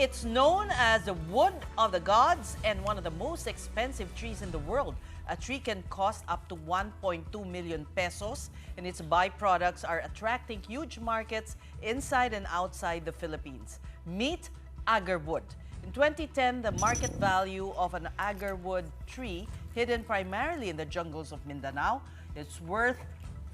It's known as the wood of the gods and one of the most expensive trees in the world. A tree can cost up to 1.2 million pesos, and its byproducts are attracting huge markets inside and outside the Philippines. Meet agarwood. In 2010, the market value of an agarwood tree hidden primarily in the jungles of Mindanao is worth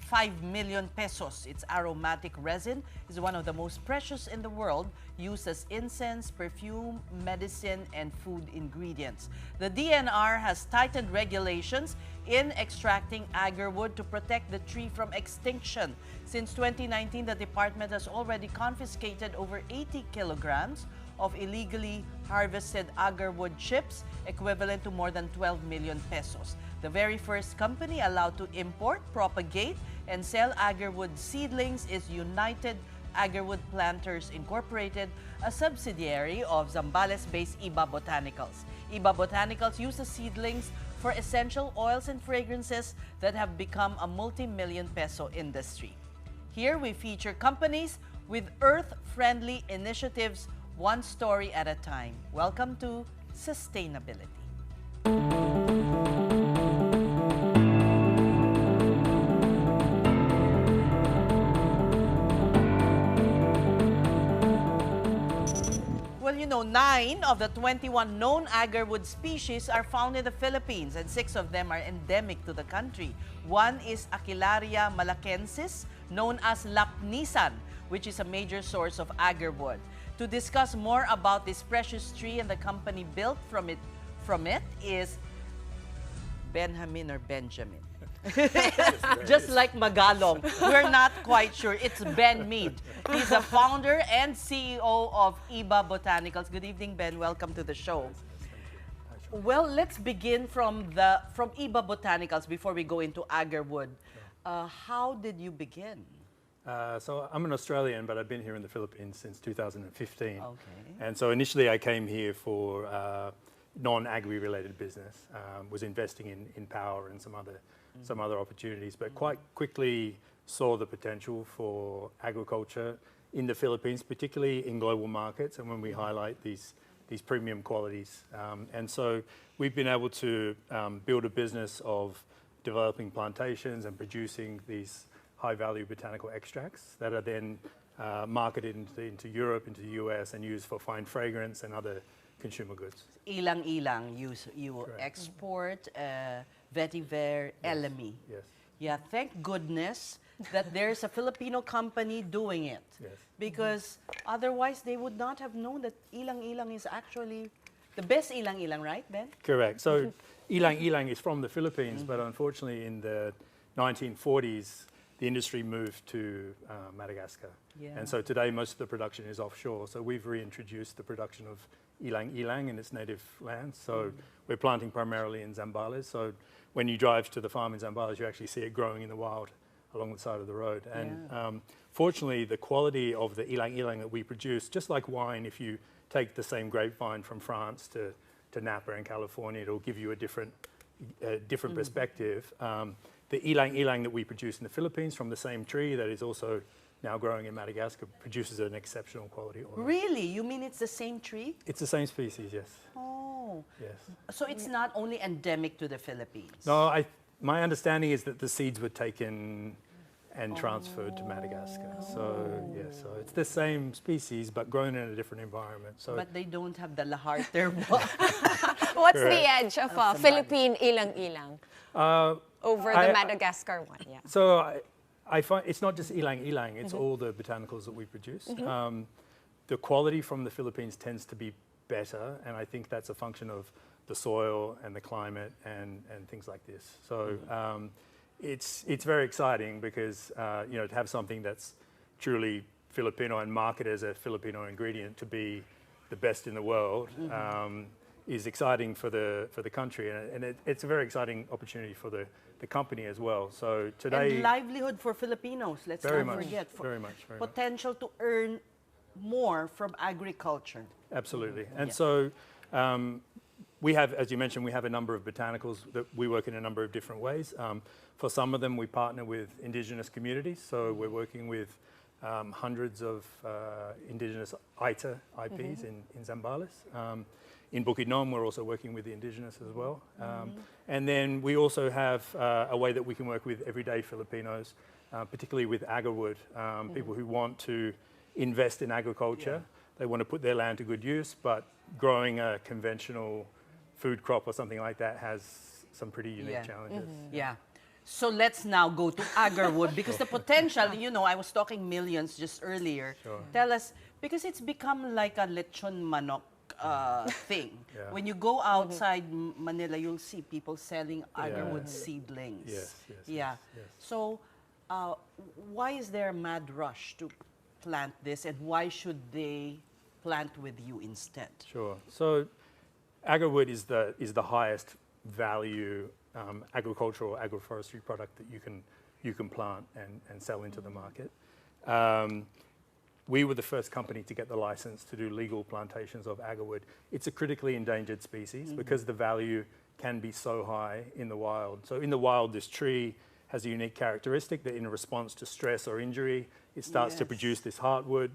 5 million pesos. Its aromatic resin is one of the most precious in the world, used as incense, perfume, medicine, and food ingredients. The DNR has tightened regulations in extracting agarwood to protect the tree from extinction. Since 2019, the department has already confiscated over 80 kilograms of illegally harvested agarwood chips, equivalent to more than 12 million pesos. The very first company allowed to import, propagate, and sell agarwood seedlings is United Agarwood Planters Inc, a subsidiary of Zambales-based Iba Botanicals. Iba Botanicals uses seedlings for essential oils and fragrances that have become a multi-million peso industry. Here we feature companies with earth-friendly initiatives, one story at a time. Welcome to Sustainability. Well, you know, 9 of the 21 known agarwood species are found in the Philippines, and 6 of them are endemic to the country. One is 𝗘𝗺𝗶𝗹𝗲, malakensis, known as lapnisan, which is a major source of agarwood. To discuss more about this precious tree and the company built from it is Benjamin or Benjamin. Just like Magalong. We're not quite sure. It's Ben Mead. He's the founder and CEO of Iba Botanicals. Good evening, Ben. Welcome to the show. Well, let's begin from Iba Botanicals before we go into agarwood. How did you begin? So I'm an Australian, but I've been here in the Philippines since 2015. Okay. And so initially I came here for non-agri related business, was investing in power and some other opportunities, but quite quickly saw the potential for agriculture in the Philippines, particularly in global markets, and when we highlight these premium qualities. And so we've been able to build a business of developing plantations and producing these high-value botanical extracts that are then marketed into Europe, into the US, and used for fine fragrance and other consumer goods. Ilang-ilang, you export vetiver elemi. Yes. Yeah, thank goodness that there's a Filipino company doing it. Yes. Because otherwise they would not have known that ilang-ilang is actually the best ilang-ilang, right, Ben? Correct. So ilang-ilang is from the Philippines, but unfortunately in the 1940s, the industry moved to Madagascar. Yeah. And so today most of the production is offshore. So we've reintroduced the production of ilang-ilang in its native lands. So we're planting primarily in Zambales. So when you drive to the farm in Zambales, you actually see it growing in the wild along the side of the road. And fortunately, the quality of the ilang-ilang that we produce, just like wine, if you take the same grapevine from France to Napa in California, it'll give you a different perspective. The ilang-ilang that we produce in the Philippines from the same tree that is also now growing in Madagascar produces an exceptional quality oil. Really? You mean it's the same tree? It's the same species, yes. Oh. Yes. So it's not only endemic to the Philippines? No, my understanding is that the seeds were taken and transferred to Madagascar. So, yes, so it's the same species but grown in a different environment. So, but they don't have the lahar termo. What's the edge of Philippine ilang-ilang over the Madagascar one? Yeah. So I find it's not just ilang-ilang, it's all the botanicals that we produce. The quality from the Philippines tends to be better, and I think that's a function of the soil and the climate and things like this. So it's very exciting because you know, to have something that's truly Filipino and marketed as a Filipino ingredient to be the best in the world is exciting for the country, and it's a very exciting opportunity for the company as well. So today, and livelihood for Filipinos. Let's not forget. Very much. Potential to earn more from agriculture. Absolutely. And so we have, as you mentioned, we have a number of botanicals that we work in a number of different ways. For some of them, we partner with indigenous communities. So we're working with hundreds of indigenous ITA IPs in Zambales. In Bukidnon, we're also working with the indigenous as well. And then we also have a way that we can work with everyday Filipinos, particularly with Agarwood, people who want to invest in agriculture. They want to put their land to good use, but growing a conventional food crop or something like that has some pretty unique challenges. Yeah. So let's now go to Agarwood because the potential, you know, I was talking millions just earlier. Sure. Tell us, because it's become like a lechon manok thing. When you go outside Manila, you'll see people selling Agarwood seedlings. Yes. So why is there a mad rush to plant this, and why should they plant with you instead? Sure. So Agarwood is the highest value agricultural agroforestry product that you can plant and sell into the market. We were the first company to get the license to do legal plantations of Agarwood. It's a critically endangered species because the value can be so high in the wild. So in the wild, this tree has a unique characteristic that in response to stress or injury, it starts to produce this heartwood.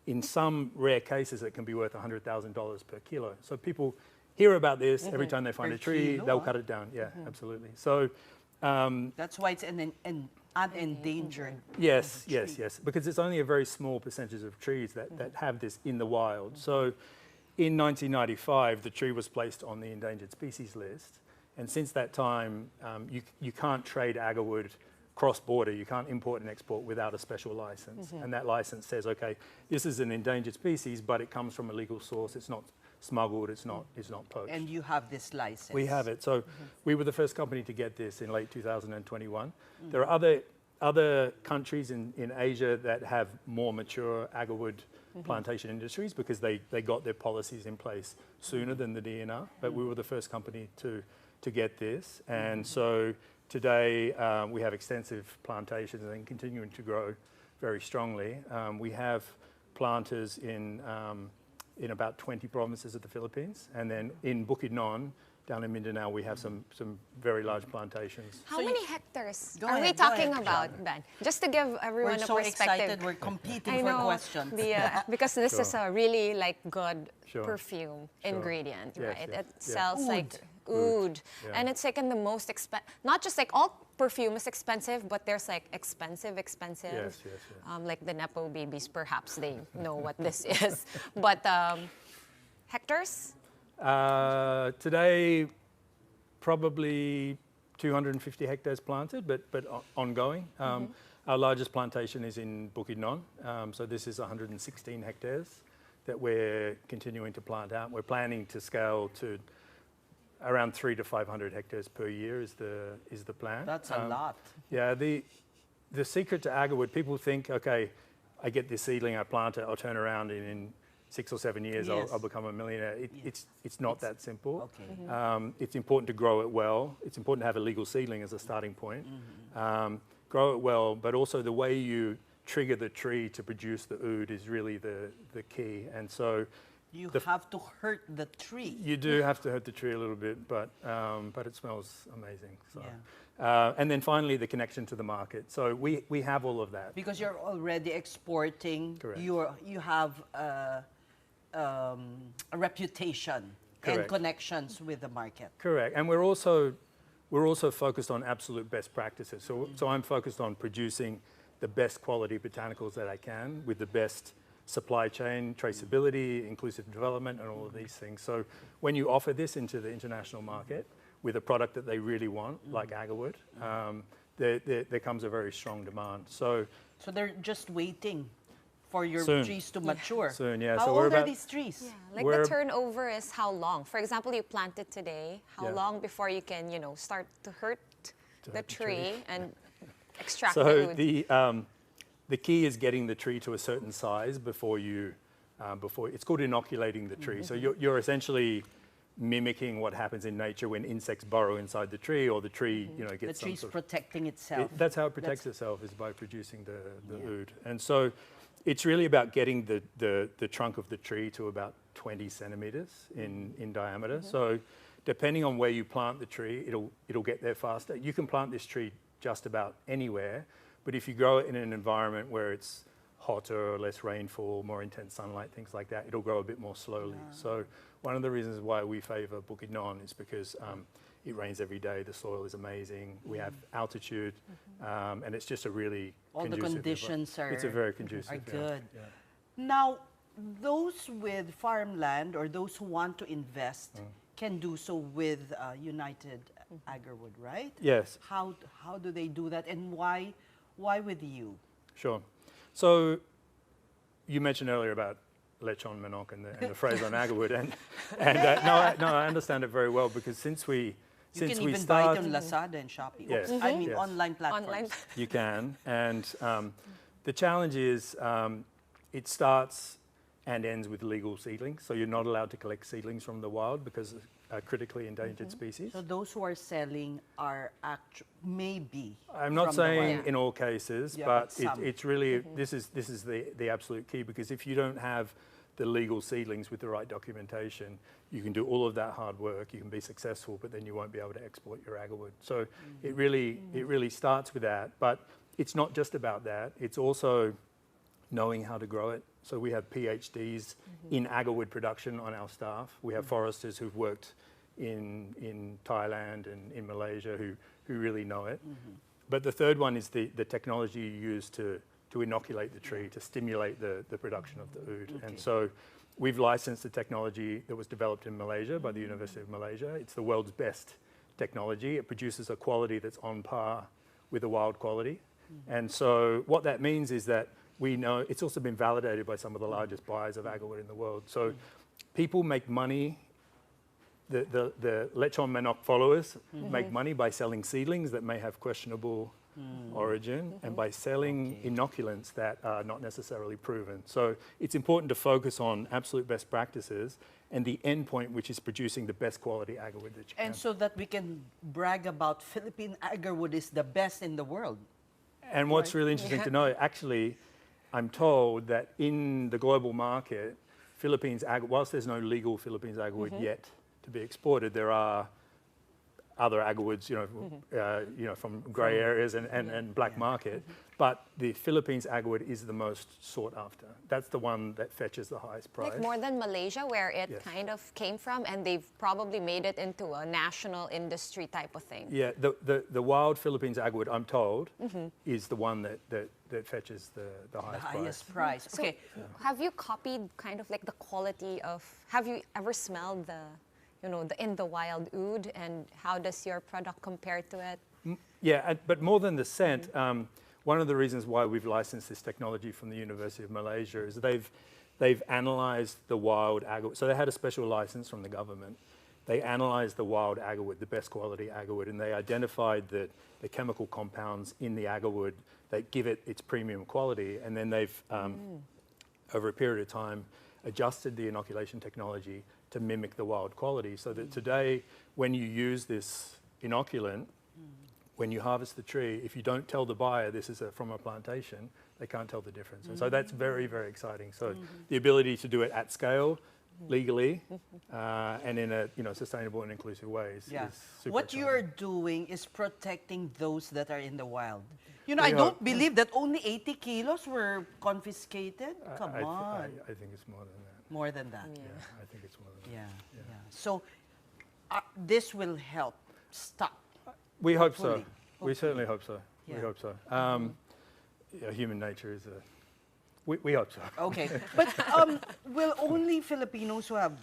In some rare cases, it can be worth $100,000 per kilo. So people hear about this every time they find a tree, they'll cut it down. Yeah, absolutely. So that's why it's an unendangered. Yes, because it's only a very small percentage of trees that have this in the wild. So in 1995, the tree was placed on the endangered species list. And since that time, you can't trade Agarwood cross-border. You can't import and export without a special license. And that license says, okay, this is an endangered species, but it comes from a legal source. It's not smuggled, it's not poached. And you have this license. We have it. So we were the first company to get this in late 2021. There are other countries in Asia that have more mature Agarwood plantation industries because they got their policies in place sooner than the DNR, but we were the first company to get this. And so today we have extensive plantations and continuing to grow very strongly. We have planters in about 20 provinces of the Philippines, and then in Bukidnon, down in Mindanao, we have some very large plantations. How many hectares are we talking about, Ben? Just to give everyone a perspective. We're so excited, we're competing for questions. Because this is a really good perfume ingredient, right? It sells like oud. And it's like in the most expensive, not just like all perfume is expensive, but there's like expensive. Like the Nepo babies, perhaps they know what this is. But hectares? Today, probably 250 hectares planted, but ongoing. Our largest plantation is in Bukidnon. So this is 116 hectares that we're continuing to plant out. We're planning to scale to around 300 to 500 hectares per year is the plan. That's a lot. Yeah, the secret to Agarwood, people think, okay, I get this seedling, I plant it, I'll turn around and in 6 or 7 years I'll become a millionaire. It's not that simple. Okay. It's important to grow it well. It's important to have a legal seedling as a starting point. Grow it well, but also the way you trigger the tree to produce the oud is really the key. And so you have to hurt the tree. You do have to hurt the tree a little bit, but it smells amazing. So. And then finally, the connection to the market. So we have all of that. Because you're already exporting. Correct. You have a reputation and connections with the market. Correct. And we're also focused on absolute best practices. So I'm focused on producing the best quality botanicals that I can with the best supply chain, traceability, inclusive development, and all of these things. So when you offer this into the international market with a product that they really want, like Agarwood, there comes a very strong demand. So they're just waiting for your trees to mature. Soon, yeah. How old are these trees? Yeah, like the turnover is how long? For example, you plant it today. How long before you can, start to hurt the tree and extract the oud? The key is getting the tree to a certain size before it's called inoculating the tree. So you're essentially mimicking what happens in nature when insects burrow inside the tree or the tree, gets the tree's protecting itself. That's how it protects itself, is by producing the oud. And so it's really about getting the trunk of the tree to about 20 centimeters in diameter. So depending on where you plant the tree, it'll get there faster. You can plant this tree just about anywhere, but if you grow it in an environment where it's hotter or less rainfall, more intense sunlight, things like that, it'll grow a bit more slowly. So one of the reasons why we favor 𝗠𝗏𝗯 is because it rains every day, the soil is amazing, we have altitude, and it's just a really all the conditions are, it's a very conducive, are good. Yeah. Now, those with farmland or those who want to invest can do so with United Agarwood, right? Yes. How do they do that, and why with you? Sure. So you mentioned earlier about 𝗘𝗺𝗶𝗹𝗲 and the phrase on Agarwood, and no, I understand it very well, because since we You can even buy it on Lazada and Shopee. Yes. I mean, online platforms. You can, and the challenge is it starts and ends with legal seedlings. So you're not allowed to collect seedlings from the wild because of critically endangered species. So those who are selling are maybe. I'm not saying in all cases, but it's really this is the absolute key, because if you don't have the legal seedlings with the right documentation, you can do all of that hard work, you can be successful, but then you won't be able to export your agarwood. So it really starts with that, but it's not just about that, it's also knowing how to grow it. So we have PhDs in agarwood production on our staff. We have foresters who've worked in Thailand and in Malaysia who really know it. But the third one is the technology you use to inoculate the tree, to stimulate the production of the oud. And so we've licensed the technology that was developed in Malaysia by the University of Malaysia. It's the world's best technology. It produces a quality that's on par with the wild quality. And so what that means is that we know it's also been validated by some of the largest buyers of agarwood in the world. So people make money, the 𝗘𝗺𝗶𝗹𝗲 followers make money by selling seedlings that may have questionable origin and by selling inoculants that are not necessarily proven. So it's important to focus on absolute best practices and the end point, which is producing the best quality agarwood that you can. And so that we can brag about Philippine agarwood is the best in the world. And what's really interesting to know, actually, I'm told that in the global market, whilst there's no legal Philippines agarwood yet to be exported, there are other agarwoods, from grey areas and black market. But the Philippines agarwood is the most sought after. That's the one that fetches the highest price. Like more than Malaysia, where it kind of came from, and they've probably made it into a national industry type of thing. Yeah, the wild Philippines agarwood, I'm told, is the one that fetches the highest price. So have you copied kind of like the quality of, have you ever smelled the in the wild oud, and how does your product compare to it? Yeah, but more than the scent, one of the reasons why we've licensed this technology from the University of Malaysia is they've analysed the wild agarwood. So they had a special license from the government. They analysed the wild agarwood, the best quality agarwood, and they identified the chemical compounds in the agarwood that give it its premium quality. And then they've, over a period of time, adjusted the inoculation technology to mimic the wild quality, so that today, when you use this inoculant, when you harvest the tree, if you don't tell the buyer this is from a plantation, they can't tell the difference. And so that's very, very exciting. So the ability to do it at scale, legally, and in a sustainable and inclusive way is super What exciting. you're doing is protecting those that are in the wild. I don't believe that only 80 kilos were confiscated. Come on. I think it's more than that. More than that. Yeah, I think it's more than that. Yeah. So this will help stop. We hope so. We certainly hope so. We hope so. Human nature is we hope so. Okay. But will only Filipinos who have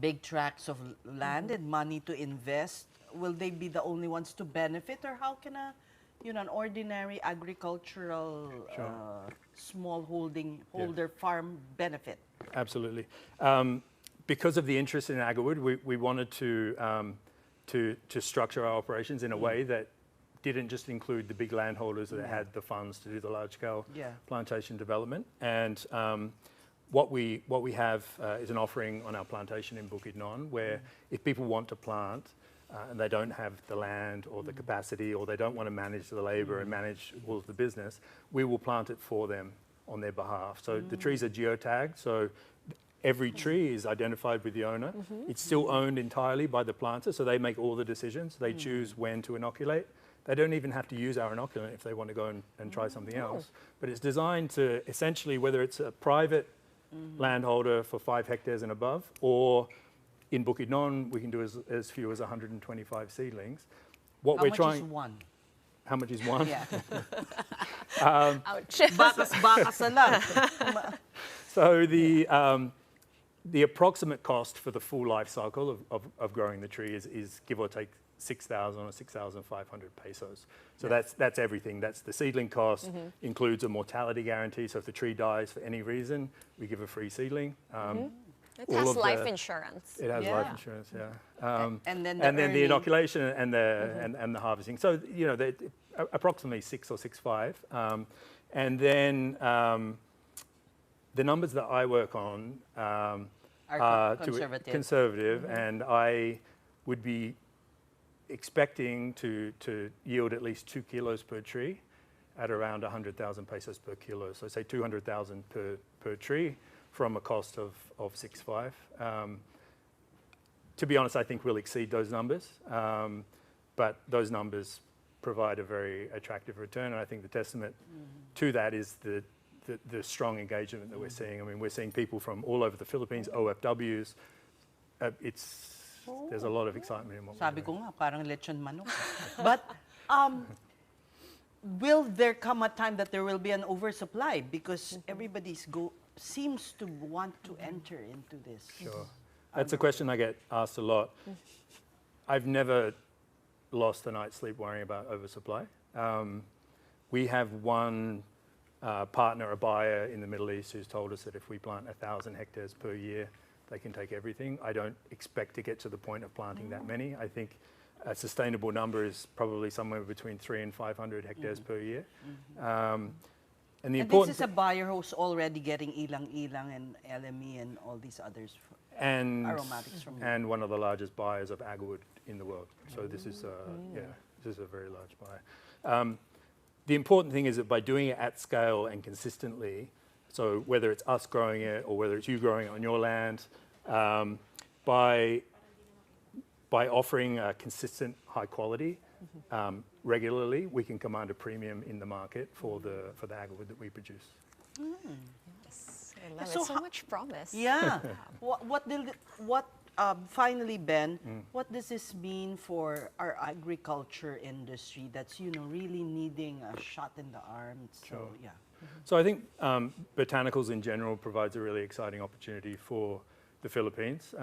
big tracts of land and money to invest, will they be the only ones to benefit, or how can an ordinary agricultural small holder farm benefit? Absolutely. Because of the interest in agarwood, we wanted to structure our operations in a way that didn't just include the big landholders that had the funds to do the large-scale plantation development. And what we have is an offering on our plantation in 𝗠𝗏𝗯, where if people want to plant and they don't have the land or the capacity, or they don't want to manage the labour and manage all of the business, we will plant it for them on their behalf. So the trees are geotagged, so every tree is identified with the owner. It's still owned entirely by the planter, so they make all the decisions. They choose when to inoculate, They don't even have to use our inoculant if they want to go and try something else. But it's designed to essentially, whether it's a private landholder for 5 hectares and above, or in Bukidnon, we can do as few as 125 seedlings. What we're trying. How much is one? How much is one? Yeah. Ouch. Bakas na lang. So the approximate cost for the full life cycle of growing the tree is give or take 6,000 or 6,500 pesos. So that's everything. That's the seedling cost, includes a mortality guarantee. So if the tree dies for any reason, we give a free seedling. It has life insurance. It has life insurance, yeah. And then the inoculation and the harvesting. So approximately 6 or 6.5, and then the numbers that I work on are conservative, and I would be expecting to yield at least 2 kilos per tree at around 100,000 pesos per kilo. So say 200,000 per tree from a cost of 6.5. To be honest, I think we'll exceed those numbers, but those numbers provide a very attractive return, and I think the testament to that is the strong engagement that we're seeing. I mean, we're seeing people from all over the Philippines, OFWs. There's a lot of excitement in what we're doing. Sabi ko nga, parang lechon manok. But will there come a time that there will be an oversupply? Because everybody seems to want to enter into this. Sure. That's a question I get asked a lot. I've never lost a night's sleep worrying about oversupply. We have one partner, a buyer in the Middle East, who's told us that if we plant 1,000 hectares per year, they can take everything. I don't expect to get to the point of planting that many. I think a sustainable number is probably somewhere between 300 and 500 hectares per year. And this is a buyer who's already getting ilang-ilang and LME and all these others aromatics from you. And one of the largest buyers of agarwood in the world. So this is this is a very large buyer. The important thing is that by doing it at scale and consistently, so whether it's us growing it or whether it's you growing it on your land, by offering a consistent high quality regularly, we can command a premium in the market for the agarwood that we produce. Yes, I love it. So much promise. Yeah. Finally, Ben, what does this mean for our agriculture industry that's really needing a shot in the arm? So yeah. So I think botanicals in general provides a really exciting opportunity for the Philippines.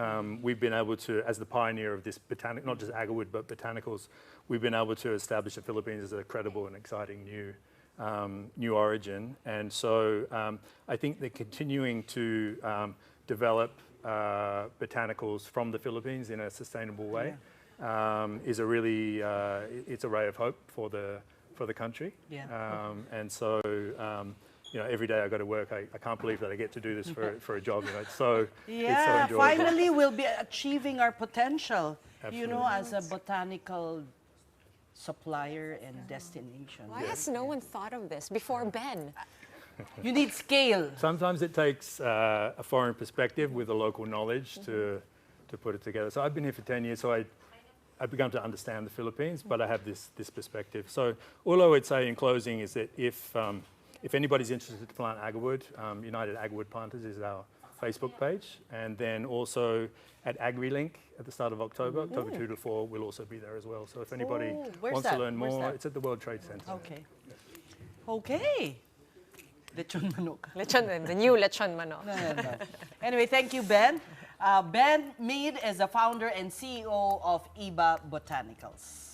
We've been able to, as the pioneer of this not just agarwood, but botanicals, we've been able to establish the Philippines as a credible and exciting new origin. And so I think that continuing to develop botanicals from the Philippines in a sustainable way is a really, it's a ray of hope for the country. Yeah. And so, every day I go to work, I can't believe that I get to do this for a job. It's so enjoyable. Finally we'll be achieving our potential, Absolutely. As a botanical supplier and destination. Why has no one thought of this before Ben? You need scale. Sometimes it takes a foreign perspective with a local knowledge to put it together. So I've been here for 10 years, so I've begun to understand the Philippines, but I have this perspective. So all I would say in closing is that if anybody's interested to plant agarwood, United Agarwood Planters is our Facebook page, and then also at AgriLink at the start of October, October 2 to 4, we'll also be there as well. So if anybody wants to learn more, it's at the World Trade Center. Okay. Okay. Lechon manok. The new lechon manok. No. Anyway, thank you, Ben. Ben Mead is the founder and CEO of Iba Botanicals.